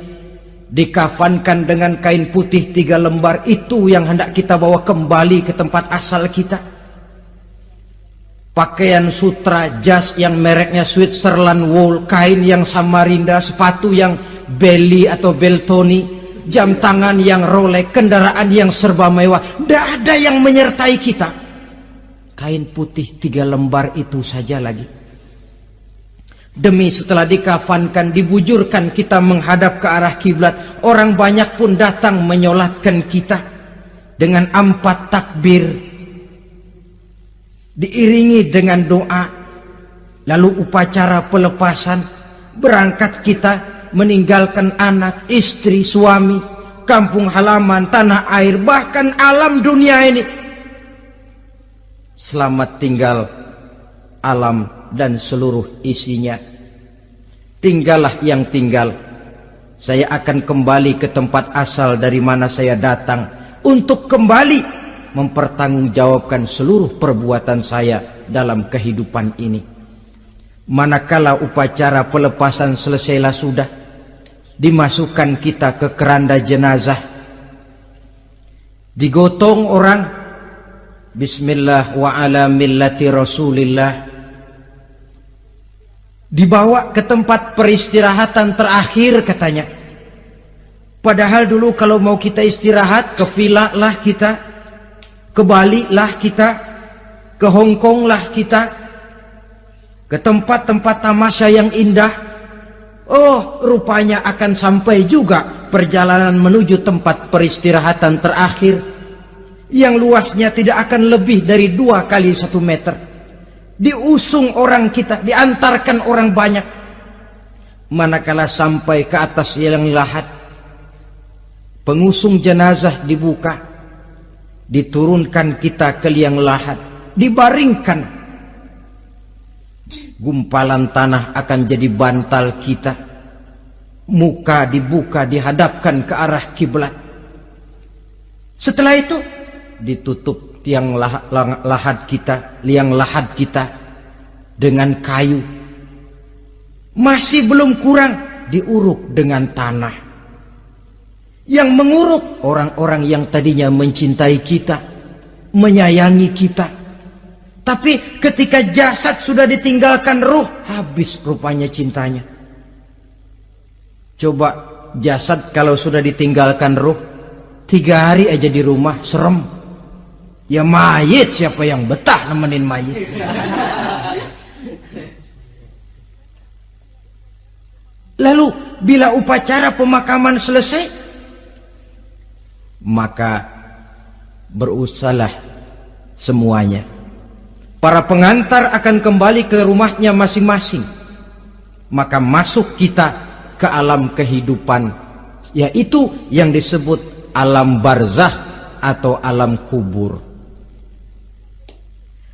dikafankan dengan kain putih 3 lembar, itu yang hendak kita bawa kembali ke tempat asal kita. Pakaian sutra, jas yang mereknya Switzerland wool, kain yang Samarinda, sepatu yang Belly atau Beltoni, jam tangan yang Rolex, kendaraan yang serba mewah, tidak ada yang menyertai kita. Kain putih 3 lembar itu saja lagi. Demi setelah dikafankan, dibujurkan kita menghadap ke arah kiblat, orang banyak pun datang menyolatkan kita dengan 4 takbir, diiringi dengan doa, lalu upacara pelepasan, berangkat kita meninggalkan anak, istri, suami, kampung halaman, tanah air, bahkan alam dunia ini. Selamat tinggal alam dan seluruh isinya. Tinggallah yang tinggal. Saya akan kembali ke tempat asal dari mana saya datang, untuk kembali mempertanggungjawabkan seluruh perbuatan saya dalam kehidupan ini. Manakala upacara pelepasan selesailah sudah, dimasukkan kita ke keranda jenazah, digotong orang, bismillah wa ala millati rasulillah, dibawa ke tempat peristirahatan terakhir katanya. Padahal dulu kalau mau kita istirahat, ke villa lah kita, ke Bali lah kita, ke Hong Kong lah kita, ke tempat-tempat tamasya yang indah. Oh, rupanya akan sampai juga perjalanan menuju tempat peristirahatan terakhir yang luasnya tidak akan lebih dari 2 kali 1 meter. Diusung orang kita, diantarkan orang banyak. Manakala sampai ke atas liang lahat, pengusung jenazah dibuka, diturunkan kita ke liang lahat, dibaringkan. Gumpalan tanah akan jadi bantal kita, muka dibuka, dihadapkan ke arah kiblat. Setelah itu ditutup tiang lahat kita, liang lahat kita dengan kayu. Masih belum kurang, diuruk dengan tanah. Yang menguruk orang-orang yang tadinya mencintai kita, menyayangi kita. Tapi ketika jasad sudah ditinggalkan ruh, habis rupanya cintanya. Coba jasad kalau sudah ditinggalkan ruh, 3 hari aja di rumah, serem. Ya mayit, siapa yang betah nemenin mayit? Lalu bila upacara pemakaman selesai, maka berusahalah semuanya. Para pengantar akan kembali ke rumahnya masing-masing. Maka masuk kita ke alam kehidupan, yaitu yang disebut alam barzah atau alam kubur.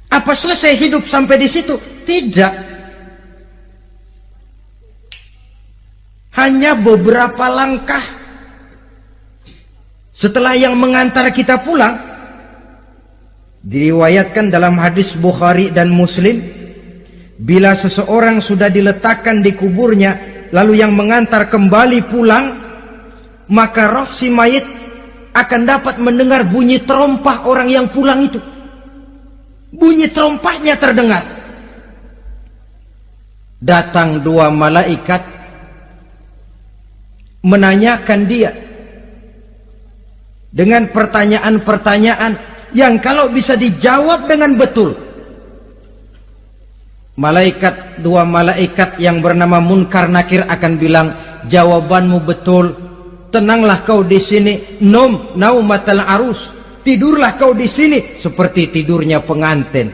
Apa selesai hidup sampai di situ? Tidak. Hanya beberapa langkah setelah yang mengantar kita pulang. Diriwayatkan dalam hadis Bukhari dan Muslim, bila seseorang sudah diletakkan di kuburnya, lalu yang mengantar kembali pulang, maka roh si mayit akan dapat mendengar bunyi terompah orang yang pulang itu. Bunyi terompahnya terdengar. Datang dua malaikat menanyakan dia dengan pertanyaan-pertanyaan yang kalau bisa dijawab dengan betul. Dua malaikat yang bernama Munkar Nakir akan bilang, jawabanmu betul, tenanglah kau di sini, naumatal arus, tidurlah kau di sini seperti tidurnya pengantin.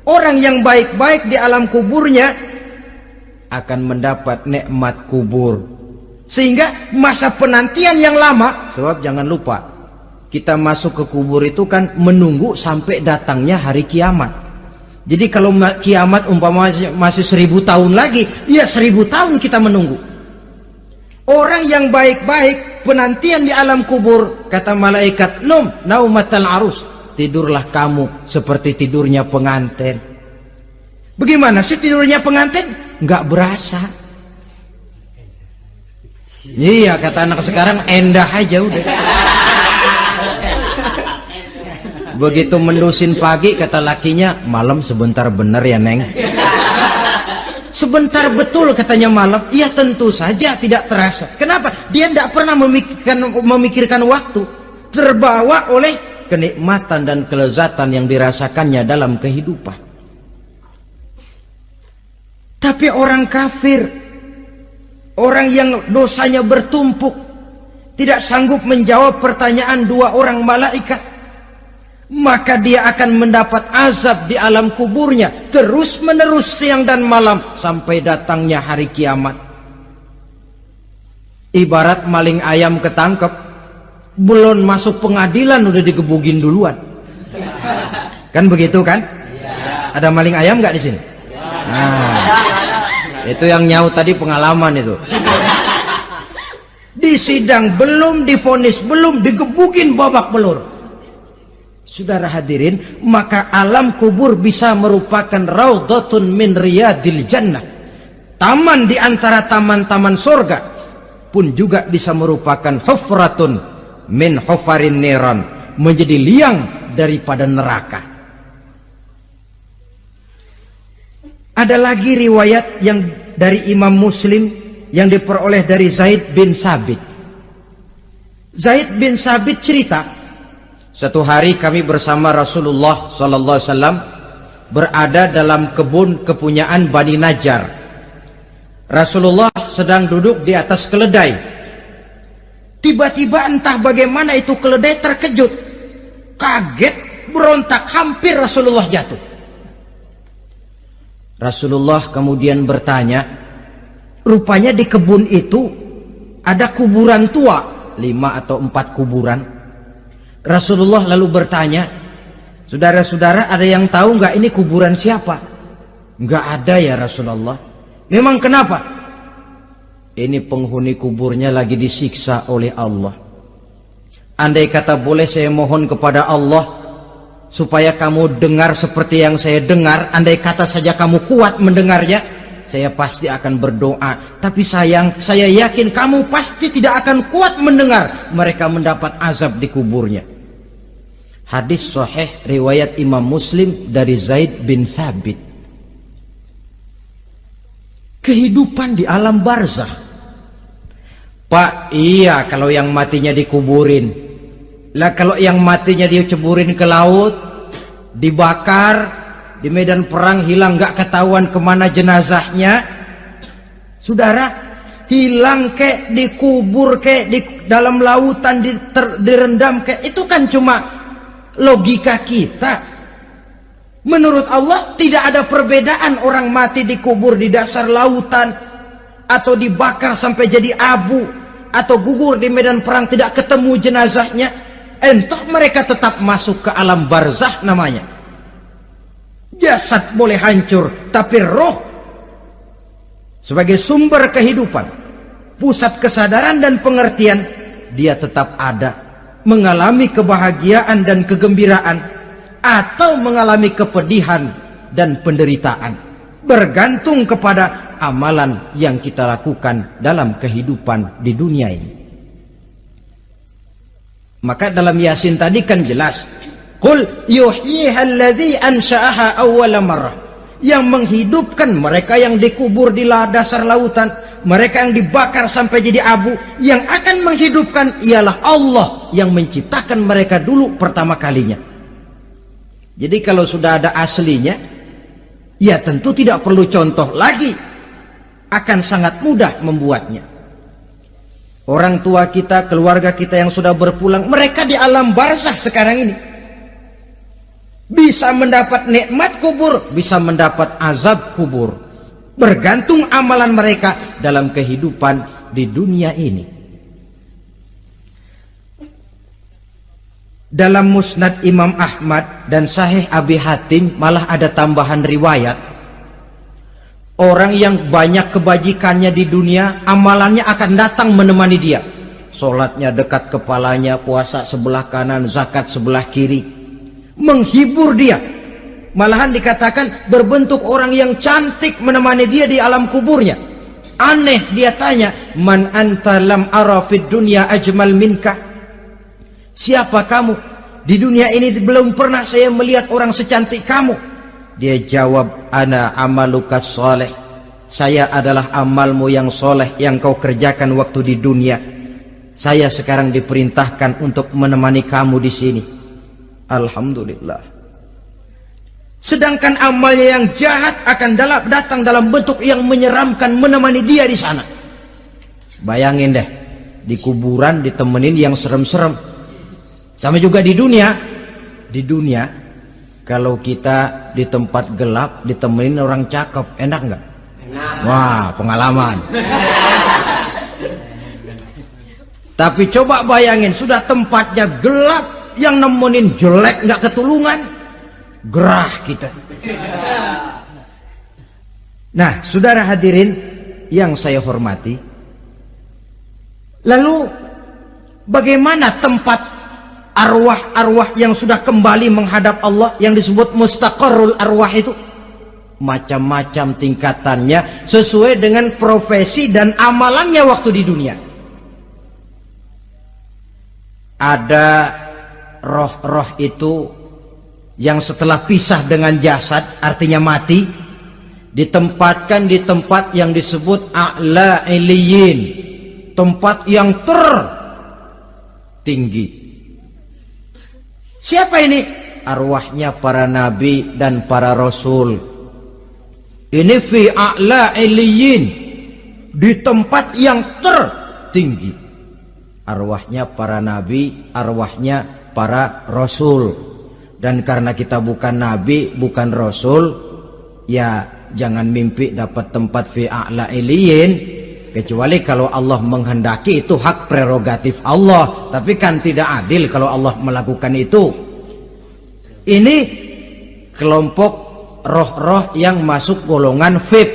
Orang yang baik-baik di alam kuburnya akan mendapat nikmat kubur. Sehingga masa penantian yang lama, sebab jangan lupa, kita masuk ke kubur itu kan menunggu sampai datangnya hari kiamat. Jadi kalau kiamat umpama masih 1000 tahun lagi, ya 1000 tahun kita menunggu. Orang yang baik-baik penantian di alam kubur, kata malaikat, naumatal arus, tidurlah kamu seperti tidurnya pengantin. Bagaimana sih tidurnya pengantin? Nggak berasa. Iya, kata anak sekarang, endah aja udah. Begitu mendusin pagi, kata lakinya, malam sebentar bener ya Neng. Sebentar betul katanya malam. Iya, tentu saja tidak terasa. Kenapa? Dia tidak pernah memikirkan waktu. Terbawa oleh kenikmatan dan kelezatan yang dirasakannya dalam kehidupan. Tapi orang kafir, orang yang dosanya bertumpuk, tidak sanggup menjawab pertanyaan dua orang malaikat, maka dia akan mendapat azab di alam kuburnya terus menerus siang dan malam sampai datangnya hari kiamat. Ibarat maling ayam ketangkep, belum masuk pengadilan udah digebugin duluan. Kan begitu kan? Ada maling ayam nggak di sini? Itu yang nyaut tadi pengalaman itu. Di sidang belum divonis, belum digebugin babak belur. Saudara hadirin, maka alam kubur bisa merupakan raudhatun min riyadil jannah, taman di antara taman-taman surga, pun juga bisa merupakan hufratun min hufarin niran, menjadi liang daripada neraka. Ada lagi riwayat yang dari Imam Muslim yang diperoleh dari Zaid bin Sabit. Zaid bin Sabit cerita, satu hari kami bersama Rasulullah sallallahu alaihi wasallam berada dalam kebun kepunyaan Bani Najjar. Rasulullah sedang duduk di atas keledai. Tiba-tiba entah bagaimana itu keledai terkejut, kaget, berontak, hampir Rasulullah jatuh. Rasulullah kemudian bertanya, rupanya di kebun itu ada kuburan tua, 5 atau 4 kuburan. Rasulullah lalu bertanya, saudara-saudara ada yang tahu nggak ini kuburan siapa? Nggak ada ya Rasulullah. Memang kenapa? Ini penghuni kuburnya lagi disiksa oleh Allah. Andai kata boleh saya mohon kepada Allah supaya kamu dengar seperti yang saya dengar, andai kata saja kamu kuat mendengarnya, saya pasti akan berdoa. Tapi sayang, saya yakin kamu pasti tidak akan kuat mendengar mereka mendapat azab di kuburnya. Hadis sahih riwayat Imam Muslim dari Zaid bin Sabit. Kehidupan di alam barzah. Pak, iya kalau yang matinya dikuburin. Lah kalau yang matinya dia ceburin ke laut, dibakar, di medan perang hilang, nggak ketahuan kemana jenazahnya. Saudara, hilang kek, dikubur kek, di dalam lautan direndam kek, itu kan cuma logika kita. Menurut Allah tidak ada perbedaan orang mati dikubur di dasar lautan, atau dibakar sampai jadi abu, atau gugur di medan perang tidak ketemu jenazahnya. Entah mereka tetap masuk ke alam barzah namanya. Jasad boleh hancur, tapi roh sebagai sumber kehidupan, pusat kesadaran dan pengertian, dia tetap ada, mengalami kebahagiaan dan kegembiraan, atau mengalami kepedihan dan penderitaan, bergantung kepada amalan yang kita lakukan dalam kehidupan di dunia ini. Maka dalam Yasin tadi kan jelas, qul yuhyiha alladzi ansha'aha awwala marrah, yang menghidupkan mereka yang dikubur di dasar lautan, mereka yang dibakar sampai jadi abu, yang akan menghidupkan ialah Allah yang menciptakan mereka dulu pertama kalinya. Jadi kalau sudah ada aslinya, ya tentu tidak perlu contoh lagi, akan sangat mudah membuatnya. Orang tua kita, keluarga kita yang sudah berpulang, mereka di alam barzah sekarang ini bisa mendapat nikmat kubur, bisa mendapat azab kubur, bergantung amalan mereka dalam kehidupan di dunia ini. Dalam Musnad Imam Ahmad dan Sahih Abi Hatim malah ada tambahan riwayat, orang yang banyak kebajikannya di dunia, amalannya akan datang menemani dia. Sholatnya dekat kepalanya, puasa sebelah kanan, zakat sebelah kiri, menghibur dia. Malahan dikatakan berbentuk orang yang cantik menemani dia di alam kuburnya. Aneh, dia tanya, man anta lam ara fid dunya ajmal minka, siapa kamu? Di dunia ini belum pernah saya melihat orang secantik kamu. Dia jawab, ana amaluka soleh, saya adalah amalmu yang soleh yang kau kerjakan waktu di dunia. Saya sekarang diperintahkan untuk menemani kamu di sini. Alhamdulillah. Sedangkan amalnya yang jahat akan datang dalam bentuk yang menyeramkan menemani dia di sana. Bayangin deh, di kuburan ditemenin yang serem-serem. Sama juga di dunia. Di dunia, kalau kita di tempat gelap ditemenin orang cakep, enak nggak? Enak. Wah, pengalaman. Tapi coba bayangin, sudah tempatnya gelap, yang nemenin jelek nggak ketulungan, gerah kita. Nah, saudara hadirin yang saya hormati, lalu bagaimana tempat arwah-arwah yang sudah kembali menghadap Allah yang disebut mustaqarrul arwah itu? Macam-macam tingkatannya sesuai dengan profesi dan amalannya waktu di dunia. Ada roh-roh itu yang setelah pisah dengan jasad, artinya mati, ditempatkan di tempat yang disebut a'la iliyin, tempat yang tertinggi. Siapa ini? Arwahnya para nabi dan para rasul. Ini fi a'la iliyin, di tempat yang tertinggi. Arwahnya para nabi, arwahnya para rasul. Dan karena kita bukan nabi, bukan rasul, ya jangan mimpi dapat tempat fi a'la iliyin, kecuali kalau Allah menghendaki. Itu hak prerogatif Allah, tapi kan tidak adil kalau Allah melakukan itu. Ini kelompok roh-roh yang masuk golongan VIP.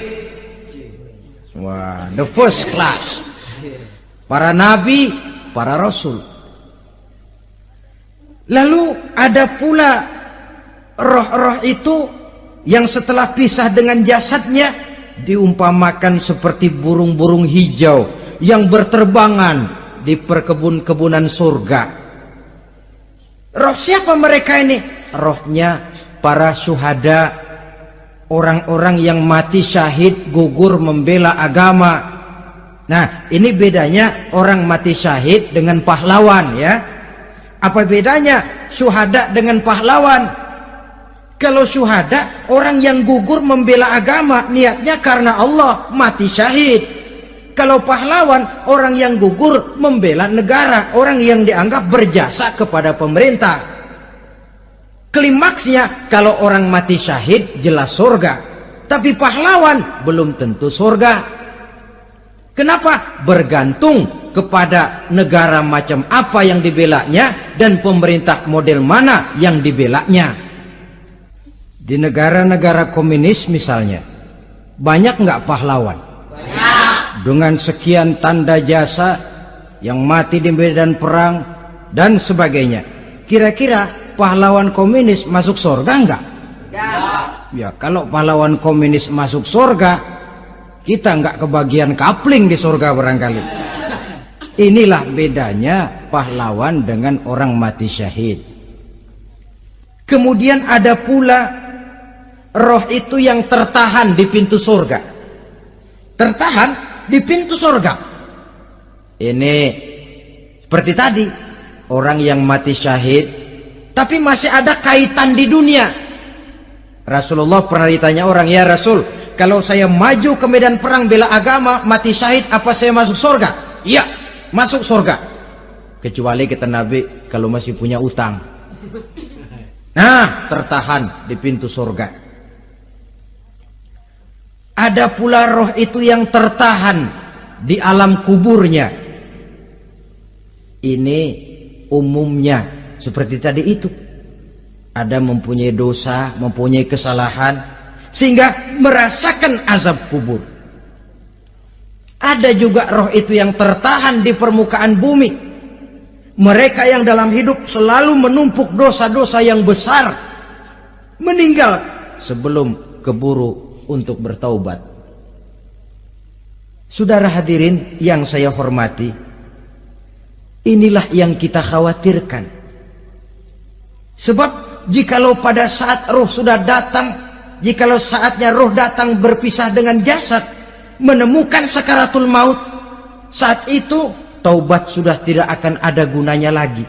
Wah, the first class. Para nabi, para rasul. Lalu ada pula roh-roh itu yang setelah pisah dengan jasadnya diumpamakan seperti burung-burung hijau yang berterbangan di perkebun-kebunan surga. Roh siapa mereka ini? Rohnya para syuhada, orang-orang yang mati syahid gugur membela agama. Nah, ini bedanya orang mati syahid dengan pahlawan, ya. Apa bedanya syuhada dengan pahlawan? Kalau syuhada, orang yang gugur membela agama, niatnya karena Allah, mati syahid. Kalau pahlawan, orang yang gugur membela negara, orang yang dianggap berjasa kepada pemerintah. Klimaksnya, kalau orang mati syahid jelas surga, tapi pahlawan belum tentu surga. Kenapa? Bergantung kepada negara macam apa yang dibelanya dan pemerintah model mana yang dibelanya. Di negara-negara komunis misalnya, banyak nggak pahlawan? Banyak. Dengan sekian tanda jasa yang mati di medan perang dan sebagainya. Kira-kira pahlawan komunis masuk surga nggak? Ya, kalau pahlawan komunis masuk surga, kita nggak kebagian kapling di surga barangkali. Inilah bedanya pahlawan dengan orang mati syahid. Kemudian ada pula roh itu yang tertahan di pintu surga. Tertahan di pintu surga. Ini seperti tadi, orang yang mati syahid tapi masih ada kaitan di dunia. Rasulullah pernah ditanya orang, "Ya Rasul, kalau saya maju ke medan perang bela agama, mati syahid, apa saya masuk surga?" "Iya, masuk surga. Kecuali," kata Nabi, "kalau masih punya utang." Nah, tertahan di pintu surga. Ada pula roh itu yang tertahan di alam kuburnya. Ini umumnya seperti tadi itu. Ada mempunyai dosa, mempunyai kesalahan, sehingga merasakan azab kubur. Ada juga roh itu yang tertahan di permukaan bumi. Mereka yang dalam hidup selalu menumpuk dosa-dosa yang besar, meninggal sebelum keburu untuk bertaubat. Saudara hadirin yang saya hormati, inilah yang kita khawatirkan. Sebab jikalau pada saat roh sudah datang, jikalau saatnya roh datang berpisah dengan jasad, menemukan sakaratul maut, saat itu taubat sudah tidak akan ada gunanya lagi.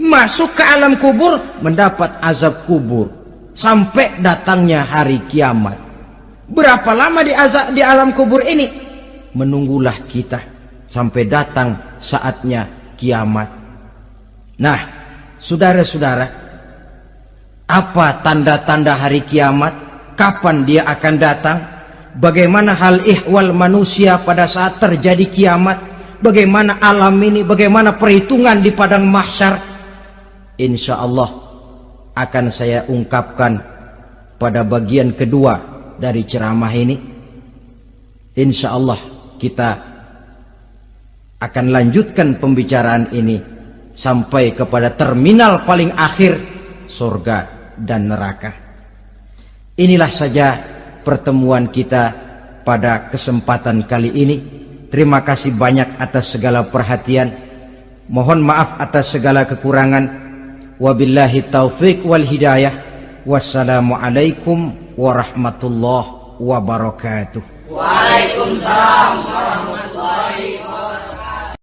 Masuk ke alam kubur, mendapat azab kubur sampai datangnya hari kiamat. Berapa lama di alam kubur ini? Menunggulah kita sampai datang saatnya kiamat. Nah, saudara-saudara, apa tanda-tanda hari kiamat? Kapan dia akan datang? Bagaimana hal ihwal manusia pada saat terjadi kiamat? Bagaimana alam ini? Bagaimana perhitungan di padang mahsyar? Insya Allah akan saya ungkapkan pada bagian kedua dari ceramah ini. Insya Allah kita akan lanjutkan pembicaraan ini sampai kepada terminal paling akhir, surga dan neraka. Inilah saja pertemuan kita pada kesempatan kali ini. Terima kasih banyak atas segala perhatian. Mohon maaf atas segala kekurangan. Wabillahi taufik wal hidayah. Wassalamualaikum warahmatullahi wabarakatuh. Waalaikumsalam warahmatullahi wabarakatuh.